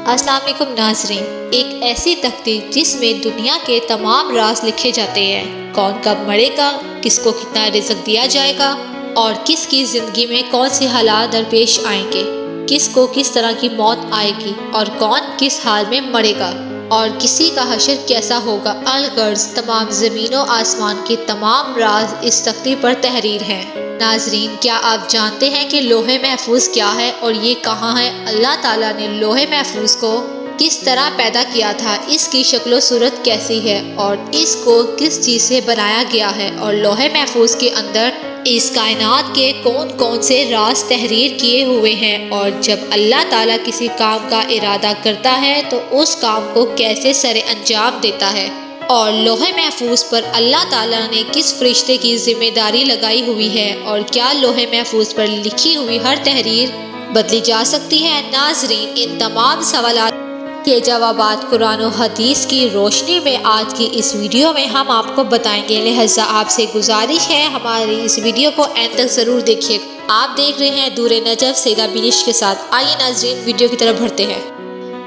السلام علیکم ناظرین، ایک ایسی تختی جس میں دنیا کے تمام راز لکھے جاتے ہیں، کون کب مرے گا، کس کو کتنا رزق دیا جائے گا اور کس کی زندگی میں کون سے حالات درپیش آئیں گے، کس کو کس طرح کی موت آئے گی اور کون کس حال میں مرے گا اور کسی کا حشر کیسا ہوگا، الغرض تمام زمین و آسمان کے تمام راز اس تختی پر تحریر ہیں۔ ناظرین، کیا آپ جانتے ہیں کہ لوح محفوظ کیا ہے اور یہ کہاں ہے؟ اللہ تعالیٰ نے لوح محفوظ کو کس طرح پیدا کیا تھا، اس کی شکل و صورت کیسی ہے اور اس کو کس چیز سے بنایا گیا ہے، اور لوح محفوظ کے اندر اس کائنات کے کون کون سے راز تحریر کیے ہوئے ہیں، اور جب اللہ تعالیٰ کسی کام کا ارادہ کرتا ہے تو اس کام کو کیسے سر انجام دیتا ہے، اور لوح محفوظ پر اللہ تعالیٰ نے کس فرشتے کی ذمہ داری لگائی ہوئی ہے، اور کیا لوح محفوظ پر لکھی ہوئی ہر تحریر بدلی جا سکتی ہے؟ ناظرین، ان تمام سوالات کے جوابات قرآن و حدیث کی روشنی میں آج کی اس ویڈیو میں ہم آپ کو بتائیں گے، لہٰذا آپ سے گزارش ہے ہماری اس ویڈیو کو اینڈ تک ضرور دیکھیے گا۔ آپ دیکھ رہے ہیں دور نجف سیدہ بینش کے ساتھ۔ آئیے ناظرین ویڈیو کی طرف بڑھتے ہیں۔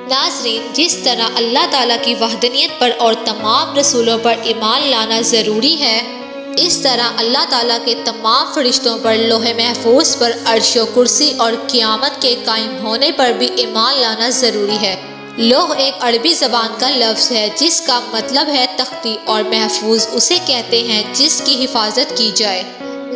ناظرین، جس طرح اللہ تعالیٰ کی وحدانیت پر اور تمام رسولوں پر ایمان لانا ضروری ہے، اس طرح اللہ تعالیٰ کے تمام فرشتوں پر، لوح محفوظ پر، عرش و کرسی اور قیامت کے قائم ہونے پر بھی ایمان لانا ضروری ہے۔ لوح ایک عربی زبان کا لفظ ہے جس کا مطلب ہے تختی، اور محفوظ اسے کہتے ہیں جس کی حفاظت کی جائے۔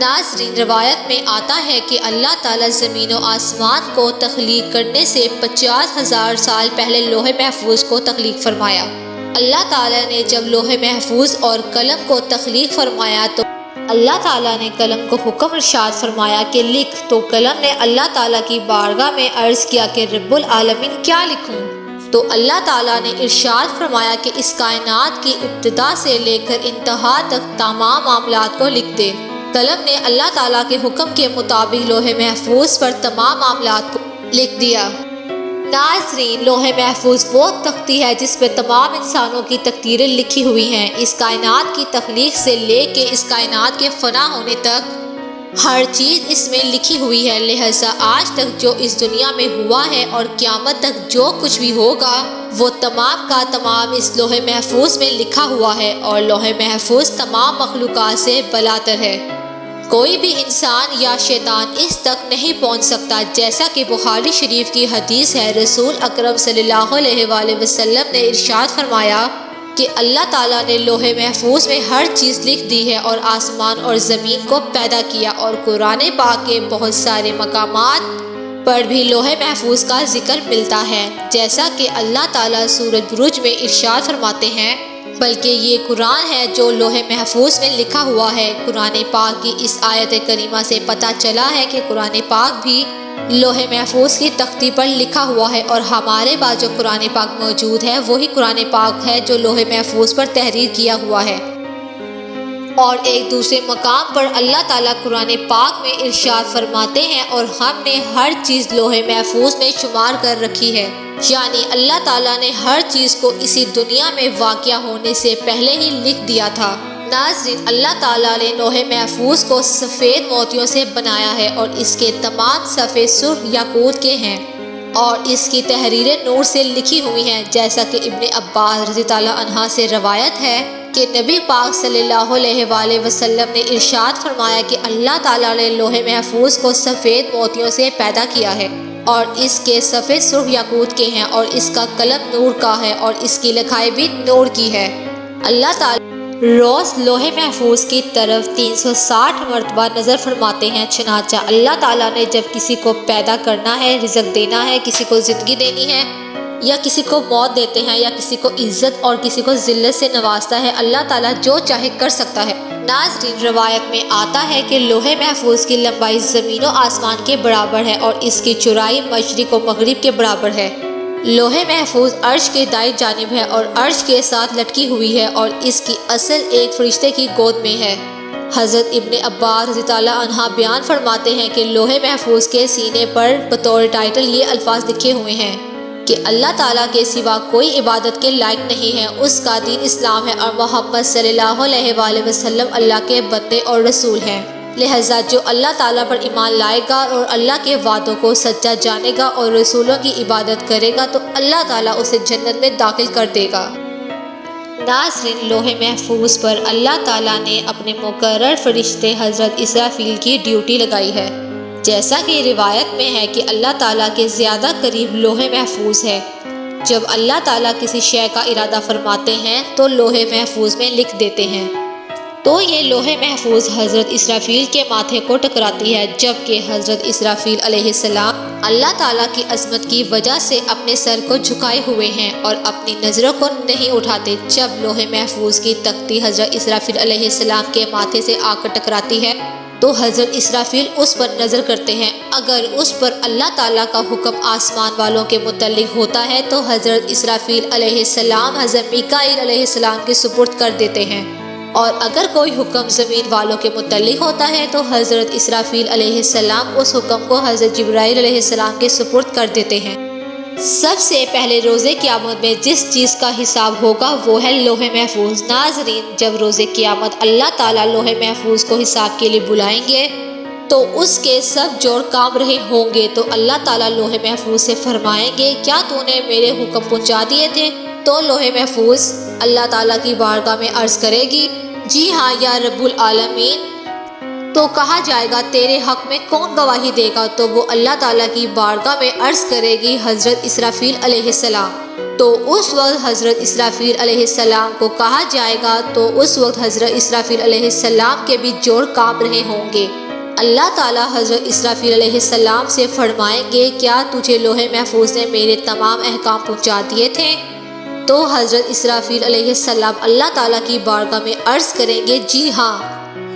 ناظرین، روایت میں آتا ہے کہ اللہ تعالیٰ زمین و آسمان کو تخلیق کرنے سے 50,000 سال پہلے لوح محفوظ کو تخلیق فرمایا۔ اللہ تعالیٰ نے جب لوح محفوظ اور قلم کو تخلیق فرمایا تو اللہ تعالیٰ نے قلم کو حکم ارشاد فرمایا کہ لکھ، تو قلم نے اللہ تعالیٰ کی بارگاہ میں عرض کیا کہ رب العالمین کیا لکھوں؟ تو اللہ تعالیٰ نے ارشاد فرمایا کہ اس کائنات کی ابتدا سے لے کر انتہا تک تمام معاملات کو لکھ دے۔ قلم نے اللہ تعالیٰ کے حکم کے مطابق لوح محفوظ پر تمام معاملات کو لکھ دیا۔ ناظرین، لوح محفوظ وہ تختی ہے جس پہ تمام انسانوں کی تقدیریں لکھی ہوئی ہیں۔ اس کائنات کی تخلیق سے لے کے اس کائنات کے فنا ہونے تک ہر چیز اس میں لکھی ہوئی ہے، لہٰذا آج تک جو اس دنیا میں ہوا ہے اور قیامت تک جو کچھ بھی ہوگا وہ تمام کا تمام اس لوح محفوظ میں لکھا ہوا ہے، اور لوح محفوظ تمام مخلوقات سے بالاتر ہے۔ کوئی بھی انسان یا شیطان اس تک نہیں پہنچ سکتا، جیسا کہ بخاری شریف کی حدیث ہے۔ رسول اکرم صلی اللہ علیہ وآلہ وسلم نے ارشاد فرمایا کہ اللہ تعالیٰ نے لوح محفوظ میں ہر چیز لکھ دی ہے اور آسمان اور زمین کو پیدا کیا، اور قرآن پاک کے بہت سارے مقامات پر بھی لوح محفوظ کا ذکر ملتا ہے، جیسا کہ اللہ تعالیٰ سورۃ بروج میں ارشاد فرماتے ہیں، بلکہ یہ قرآن ہے جو لوح محفوظ میں لکھا ہوا ہے۔ قرآن پاک کی اس آیت کریمہ سے پتہ چلا ہے کہ قرآن پاک بھی لوح محفوظ کی تختی پر لکھا ہوا ہے، اور ہمارے پاس جو قرآن پاک موجود ہے وہی قرآن پاک ہے جو لوح محفوظ پر تحریر کیا ہوا ہے۔ اور ایک دوسرے مقام پر اللہ تعالیٰ قرآن پاک میں ارشاد فرماتے ہیں، اور ہم نے ہر چیز لوح محفوظ میں شمار کر رکھی ہے، یعنی اللہ تعالیٰ نے ہر چیز کو اسی دنیا میں واقع ہونے سے پہلے ہی لکھ دیا تھا۔ ناظرین، اللہ تعالیٰ نے لوح محفوظ کو سفید موتیوں سے بنایا ہے، اور اس کے تمام صفحے سرخ یاقوت کے ہیں، اور اس کی تحریریں نور سے لکھی ہوئی ہیں، جیسا کہ ابن عباس رضی اللہ عنہ سے روایت ہے کہ نبی پاک صلی اللہ علیہ وآلہ وسلم نے ارشاد فرمایا کہ اللہ تعالیٰ نے لوح محفوظ کو سفید موتیوں سے پیدا کیا ہے، اور اس کے صفحے سرخ یاقوت کے ہیں، اور اس کا قلم نور کا ہے، اور اس کی لکھائی بھی نور کی ہے۔ اللہ تعالیٰ روز لوح محفوظ کی طرف 360 مرتبہ نظر فرماتے ہیں، چنانچہ اللہ تعالیٰ نے جب کسی کو پیدا کرنا ہے، رزق دینا ہے، کسی کو زندگی دینی ہے، یا کسی کو موت دیتے ہیں، یا کسی کو عزت اور کسی کو ذلت سے نوازتا ہے، اللہ تعالیٰ جو چاہے کر سکتا ہے۔ ناظرین، روایت میں آتا ہے کہ لوح محفوظ کی لمبائی زمین و آسمان کے برابر ہے، اور اس کی چوڑائی مشرق و مغرب کے برابر ہے۔ لوح محفوظ عرش کے دائیں جانب ہے اور عرش کے ساتھ لٹکی ہوئی ہے، اور اس کی اصل ایک فرشتے کی گود میں ہے۔ حضرت ابن عباس رضی اللہ عنہ بیان فرماتے ہیں کہ لوح محفوظ کے سینے پر بطور ٹائٹل یہ الفاظ لکھے ہوئے ہیں کہ اللہ تعالیٰ کے سوا کوئی عبادت کے لائق نہیں ہے، اس کا دین اسلام ہے، اور محمد صلی اللہ علیہ وآلہ وسلم اللہ کے بندے اور رسول ہیں۔ لہٰذا جو اللہ تعالیٰ پر ایمان لائے گا اور اللہ کے وعدوں کو سچا جانے گا اور رسولوں کی عبادت کرے گا تو اللہ تعالیٰ اسے جنت میں داخل کر دے گا۔ ناظرین، لوح محفوظ پر اللہ تعالیٰ نے اپنے مقرر فرشتے حضرت اسرافیل کی ڈیوٹی لگائی ہے۔ جیسا کہ روایت میں ہے کہ اللہ تعالیٰ کے زیادہ قریب لوح محفوظ ہے۔ جب اللہ تعالیٰ کسی شے کا ارادہ فرماتے ہیں تو لوح محفوظ میں لکھ دیتے ہیں، تو یہ لوح محفوظ حضرت اسرافیل کے ماتھے کو ٹکراتی ہے، جبکہ حضرت اسرافیل علیہ السلام اللہ تعالیٰ کی عظمت کی وجہ سے اپنے سر کو جھکائے ہوئے ہیں اور اپنی نظروں کو نہیں اٹھاتے۔ جب لوح محفوظ کی تختی حضرت اسرافیل علیہ السلام کے ماتھے سے آ کر ٹکراتی ہے تو حضرت اسرافیل اس پر نظر کرتے ہیں۔ اگر اس پر اللہ تعالیٰ کا حکم آسمان والوں کے متعلق ہوتا ہے تو حضرت اسرافیل علیہ السلام حضرت میکائیل علیہ السلام کے سپرد کر دیتے ہیں، اور اگر کوئی حکم زمین والوں کے متعلق ہوتا ہے تو حضرت اسرافیل علیہ السلام اس حکم کو حضرت جبرائیل علیہ السلام کے سپرد کر دیتے ہیں۔ سب سے پہلے روز قیامت میں جس چیز کا حساب ہوگا وہ ہے لوح محفوظ۔ ناظرین، جب روز قیامت اللہ تعالیٰ لوح محفوظ کو حساب کے لیے بلائیں گے تو اس کے سب جوڑ کام رہے ہوں گے، تو اللہ تعالیٰ لوح محفوظ سے فرمائیں گے کیا تو نے میرے حکم پہنچا دیے تھے؟ تو لوح محفوظ اللہ تعالیٰ کی بارگاہ میں عرض کرے گی، جی ہاں یا رب العالمین۔ تو کہا جائے گا تیرے حق میں کون گواہی دے گا؟ تو وہ اللہ تعالیٰ کی بارگاہ میں عرض کرے گی حضرت اسرافیل علیہ السلام۔ تو اس وقت حضرت اسرافیل علیہ السلام کو کہا جائے گا، تو اس وقت حضرت اسرافیل علیہ السلام کے بھی جوڑ کام رہے ہوں گے۔ اللہ تعالیٰ حضرت اسرافیل علیہ السلام سے فرمائیں گے کیا تجھے لوح محفوظ نے میرے تمام احکام پہنچا دیے تھے؟ تو حضرت اسرافیل علیہ السلام اللہ تعالیٰ کی بارگاہ میں عرض کریں گے، جی ہاں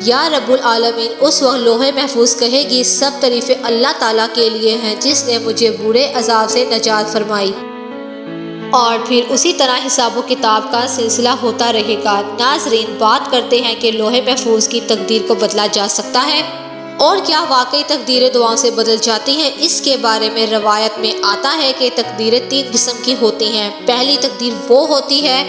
یا رب العالمین۔ اس وقت لوح محفوظ کہے گی سب تعریفیں اللہ تعالیٰ کے لیے ہیں جس نے مجھے برے عذاب سے نجات فرمائی۔ اور پھر اسی طرح حساب و کتاب کا سلسلہ ہوتا رہے گا۔ ناظرین، بات کرتے ہیں کہ لوح محفوظ کی تقدیر کو بدلا جا سکتا ہے، اور کیا واقعی تقدیریں دعاؤں سے بدل جاتی ہیں؟ اس کے بارے میں روایت میں آتا ہے کہ تقدیریں 3 قسم کی ہوتی ہیں۔ پہلی تقدیر وہ ہوتی ہے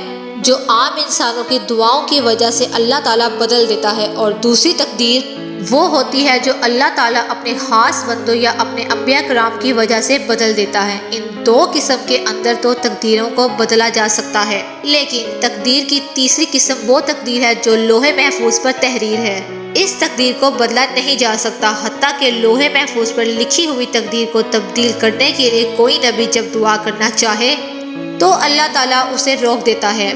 جو عام انسانوں کی دعاؤں کی وجہ سے اللہ تعالیٰ بدل دیتا ہے، اور دوسری تقدیر وہ ہوتی ہے جو اللہ تعالیٰ اپنے خاص بندوں یا اپنے انبیاء کرام کی وجہ سے بدل دیتا ہے۔ ان 2 قسم کے اندر تو تقدیروں کو بدلا جا سکتا ہے، لیکن تقدیر کی تیسری قسم وہ تقدیر ہے جو لوح محفوظ پر تحریر ہے۔ اس تقدیر کو بدلا نہیں جا سکتا، حتیٰ کہ لوح محفوظ پر لکھی ہوئی تقدیر کو تبدیل کرنے کے لیے کوئی نبی جب دعا کرنا چاہے تو اللہ تعالیٰ اسے روک دیتا ہے۔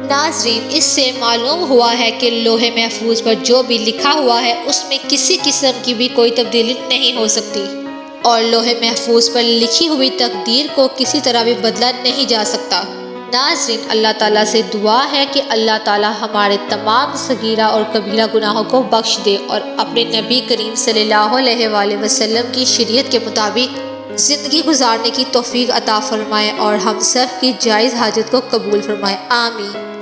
ناظرین، اس سے معلوم ہوا ہے کہ لوح محفوظ پر جو بھی لکھا ہوا ہے اس میں کسی قسم کی بھی کوئی تبدیلی نہیں ہو سکتی، اور لوح محفوظ پر لکھی ہوئی تقدیر کو کسی طرح بھی بدلا نہیں جا سکتا۔ ناظرین، اللہ تعالیٰ سے دعا ہے کہ اللہ تعالیٰ ہمارے تمام صغیرہ اور کبیرہ گناہوں کو بخش دے اور اپنے نبی کریم صلی اللہ علیہ وآلہ وسلم کی شریعت کے مطابق زندگی گزارنے کی توفیق عطا فرمائے اور ہم سب کی جائز حاجت کو قبول فرمائے، آمین۔